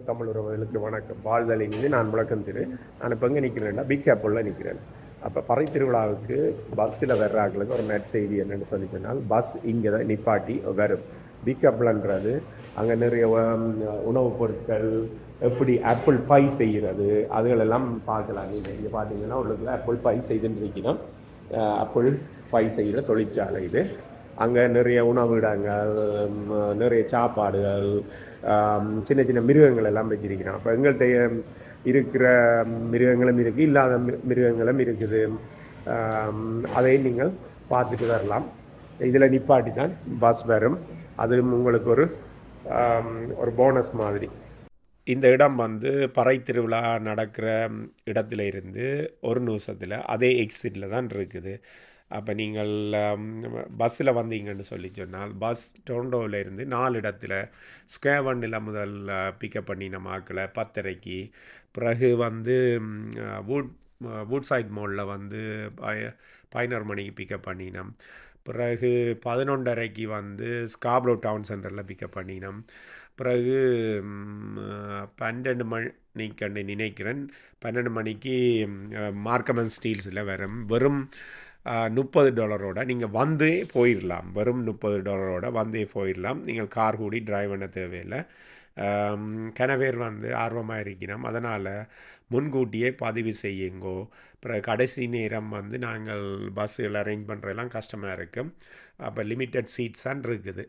தமிழ் உறவுகளுக்கு வணக்கம். வாழ்தலின் மீது நான் முழக்கம் திரு. நான் இப்போ எங்கே நிற்கிறேன்னா பிக் ஆப்பிளில் நிற்கிறேன். அப்போ பறை திருவிழாவுக்கு பஸ்ஸில் வர்றாங்களுக்கு ஒரு செய்தி என்னென்னு சொல்லி சொன்னால், பஸ் இங்கே தான் நிப்பாட்டி வரும். பிக் ஆப்பிள்ன்றது அங்கே நிறைய உணவுப் பொருட்கள், எப்படி ஆப்பிள் பை செய்கிறது அதுகளெல்லாம் பார்க்கலாம். நீங்கள் இங்கே பார்த்தீங்கன்னா உள்ளுக்குள்ள ஆப்பிள் பை செய்துன்னு இருக்கணும். ஆப்பிள் பை செய்கிற தொழிற்சாலை இது. அங்கே நிறைய உணவிடங்கள், நிறைய சாப்பாடுகள், சின்ன சின்ன மிருகங்கள் எல்லாம் வச்சிருக்கிறோம். அப்போ எங்கள்கிட்ட இருக்கிற மிருகங்களும் இருக்குது, இல்லாத மிருகங்களும் இருக்குது. அதை நீங்கள் பார்த்துட்டு வரலாம். இதில் நிப்பாட்டி தான் பஸ் வரும். அது உங்களுக்கு ஒரு போனஸ் மாதிரி. இந்த இடம் பறை திருவிழா நடக்கிற இடத்துல இருந்து ஒரு நிமிஷத்தில் அதே எக்ஸிட்டில் தான் இருக்குது. அப்போ நீங்கள் பஸ்ஸில் வந்தீங்கன்னு சொல்லி சொன்னால், பஸ் டொரண்டோவிலேருந்து 4 இடத்துல ஸ்கேவனில் முதல் பிக்கப் பண்ணி நம்ம ஆக்களை 10:30, பிறகு வூட்சைட் மாலில் 11 மணிக்கு பிக்கப் பண்ணினோம். பிறகு 11:30 ஸ்காப்ரோ டவுன் சென்டரில் பிக்கப் பண்ணினோம். பிறகு 12 மணிக்கு நினைக்கிறேன், 12 மணிக்கு மார்க்கம் அண்ட் ஸ்டீல்ஸில் வெறும் $30 நீங்கள் வந்தே போயிடலாம். வெறும் $30 வந்தே போயிடலாம். நீங்கள் கார் கூடி டிரைவ் பண்ண தேவையில்லை. கனவேர் ஆர்வமாக இருக்கணும். அதனால் முன்கூட்டியே பதிவு செய்யுங்கோ. அப்புறம் கடைசி நேரம் நாங்கள் பஸ்ஸுகள் அரேஞ்ச் பண்ணுறதெல்லாம் கஷ்டமாக இருக்கும். அப்போ லிமிட்டட் சீட்ஸ் தான் இருக்குது.